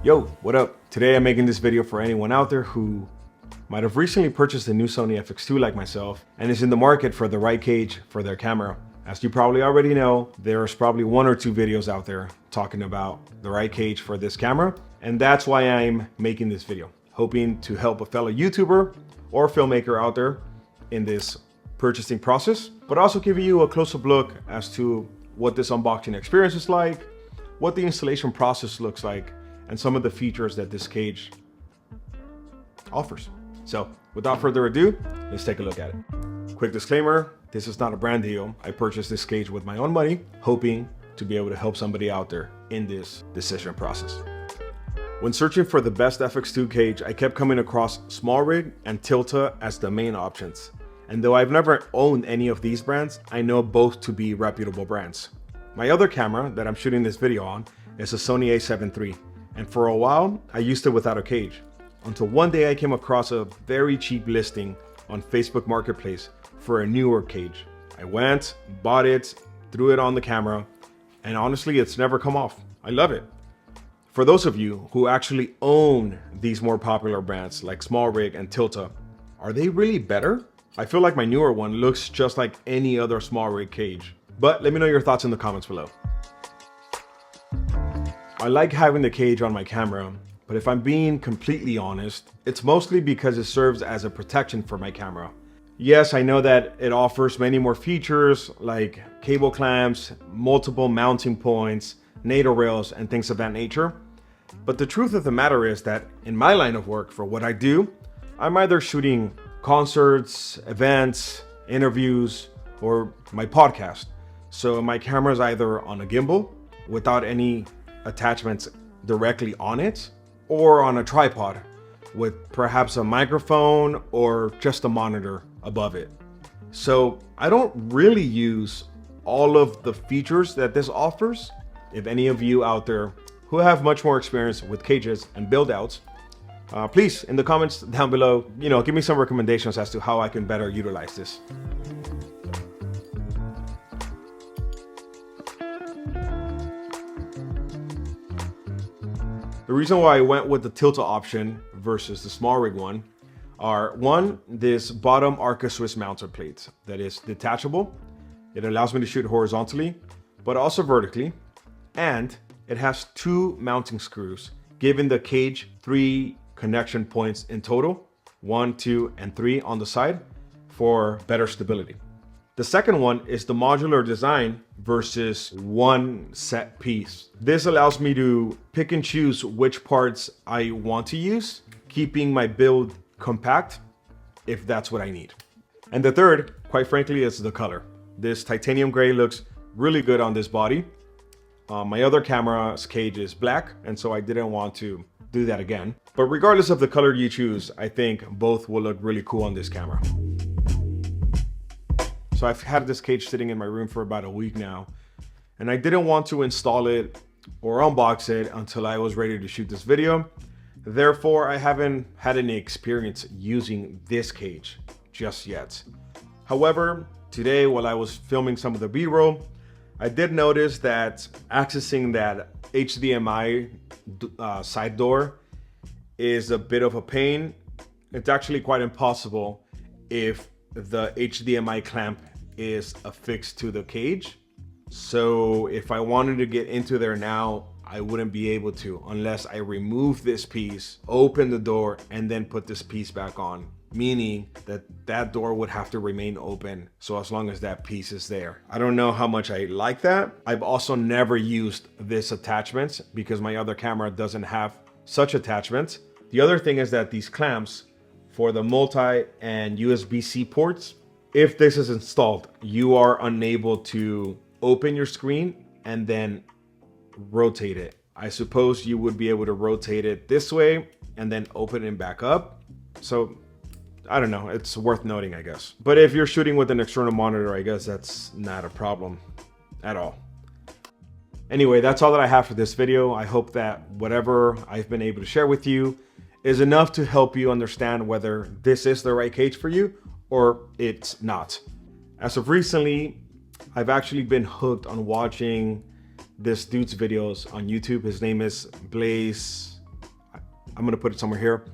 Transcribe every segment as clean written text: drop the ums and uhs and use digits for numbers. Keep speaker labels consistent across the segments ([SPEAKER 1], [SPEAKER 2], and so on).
[SPEAKER 1] Yo, what up? Today I'm making this video for anyone out there who might have recently purchased a new Sony FX2 like myself and is in the market for the right cage for their camera. As you probably already know, there's probably one or two videos out there talking about the right cage for this camera, and that's why I'm making this video, hoping to help a fellow YouTuber or filmmaker out there in this purchasing process, but also give you a close-up look as to what this unboxing experience is like, what the installation process looks like, and some of the features that this cage offers. So without further ado, let's take a look at it. Quick disclaimer, this is not a brand deal. I purchased this cage with my own money, hoping to be able to help somebody out there in this decision process. When searching for the best FX2 cage, I kept coming across SmallRig and Tilta as the main options. And though I've never owned any of these brands, I know both to be reputable brands. My other camera that I'm shooting this video on is a Sony a7 III. And for a while, I used it without a cage, until one day I came across a very cheap listing on Facebook Marketplace for a newer cage. I went, bought it, threw it on the camera, and honestly, it's never come off. I love it. For those of you who actually own these more popular brands like SmallRig and Tilta, are they really better? I feel like my newer one looks just like any other SmallRig cage. But let me know your thoughts in the comments below. I like having the cage on my camera, but if I'm being completely honest, it's mostly because it serves as a protection for my camera. Yes, I know that it offers many more features like cable clamps, multiple mounting points, NATO rails, and things of that nature. But the truth of the matter is that in my line of work, for what I do, I'm either shooting concerts, events, interviews, or my podcast. So my camera is either on a gimbal without any attachments directly on it, or on a tripod with perhaps a microphone or just a monitor above it. So I don't really use all of the features that this offers. If any of you out there who have much more experience with cages and build outs, please in the comments down below, give me some recommendations as to how I can better utilize this. The reason why I went with the Tilta option versus the SmallRig one are, one, this bottom Arca Swiss mounted plate that is detachable. It allows me to shoot horizontally, but also vertically. And it has two mounting screws, giving the cage 3 connection points in total, 1, 2, and 3 on the side for better stability. The second one is the modular design versus one set piece. This allows me to pick and choose which parts I want to use, keeping my build compact if that's what I need. And the third, quite frankly, is the color. This titanium gray looks really good on this body. My other camera's cage is black, and so I didn't want to do that again. But regardless of the color you choose, I think both will look really cool on this camera. So I've had this cage sitting in my room for about a week now, and I didn't want to install it or unbox it until I was ready to shoot this video. Therefore, I haven't had any experience using this cage just yet. However, today while I was filming some of the B-roll, I did notice that accessing that HDMI side door is a bit of a pain. It's actually quite impossible if the HDMI clamp is affixed to the cage. So if I wanted to get into there now, I wouldn't be able to unless I remove this piece, open the door, and then put this piece back on, meaning that that door would have to remain open so as long as that piece is there. I don't know how much I like that. I've also never used this attachment because my other camera doesn't have such attachments. The other thing is that these clamps for the multi and USB-C ports, if this is installed, you are unable to open your screen and then rotate it. I suppose you would be able to rotate it this way and then open it back up. So I don't know, it's worth noting, I guess. But if you're shooting with an external monitor, I guess that's not a problem at all. Anyway, that's all that I have for this video. I hope that whatever I've been able to share with you is enough to help you understand whether this is the right cage for you or it's not. As of recently, I've actually been hooked on watching this dude's videos on YouTube. His name is Blaze I'm gonna put it somewhere here.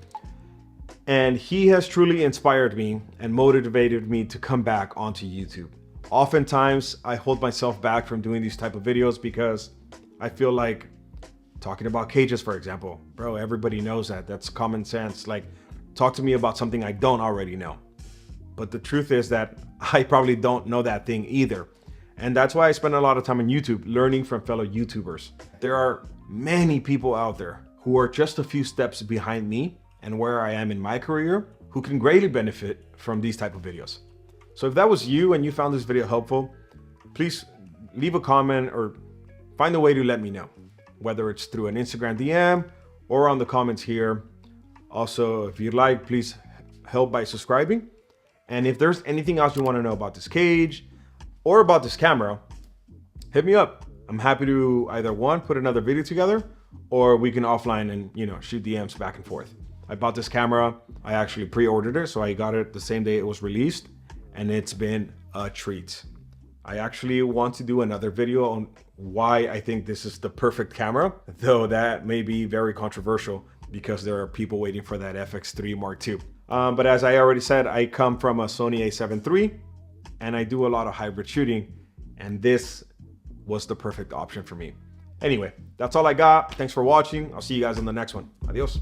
[SPEAKER 1] And he has truly inspired me and motivated me to come back onto YouTube. Oftentimes, I hold myself back from doing these type of videos because I feel like talking about cages, for example, bro, everybody knows that. That's common sense. Like, talk to me about something I don't already know. But the truth is that I probably don't know that thing either. And that's why I spend a lot of time on YouTube learning from fellow YouTubers. There are many people out there who are just a few steps behind me and where I am in my career who can greatly benefit from these type of videos. So if that was you and you found this video helpful, please leave a comment or find a way to let me know, whether it's through an Instagram DM or on the comments here. Also, if you'd like, please help by subscribing. And if there's anything else you want to know about this cage or about this camera, hit me up. I'm happy to either one, put another video together, or we can offline and, you know, shoot DMs back and forth. I bought this camera. I actually pre-ordered it, so I got it the same day it was released, and it's been a treat. I actually want to do another video on why I think this is the perfect camera, though that may be very controversial because there are people waiting for that FX3 Mark II. But as I already said, I come from a Sony a7 III, and I do a lot of hybrid shooting, and this was the perfect option for me. Anyway, that's all I got. Thanks for watching. I'll see you guys on the next one. Adios.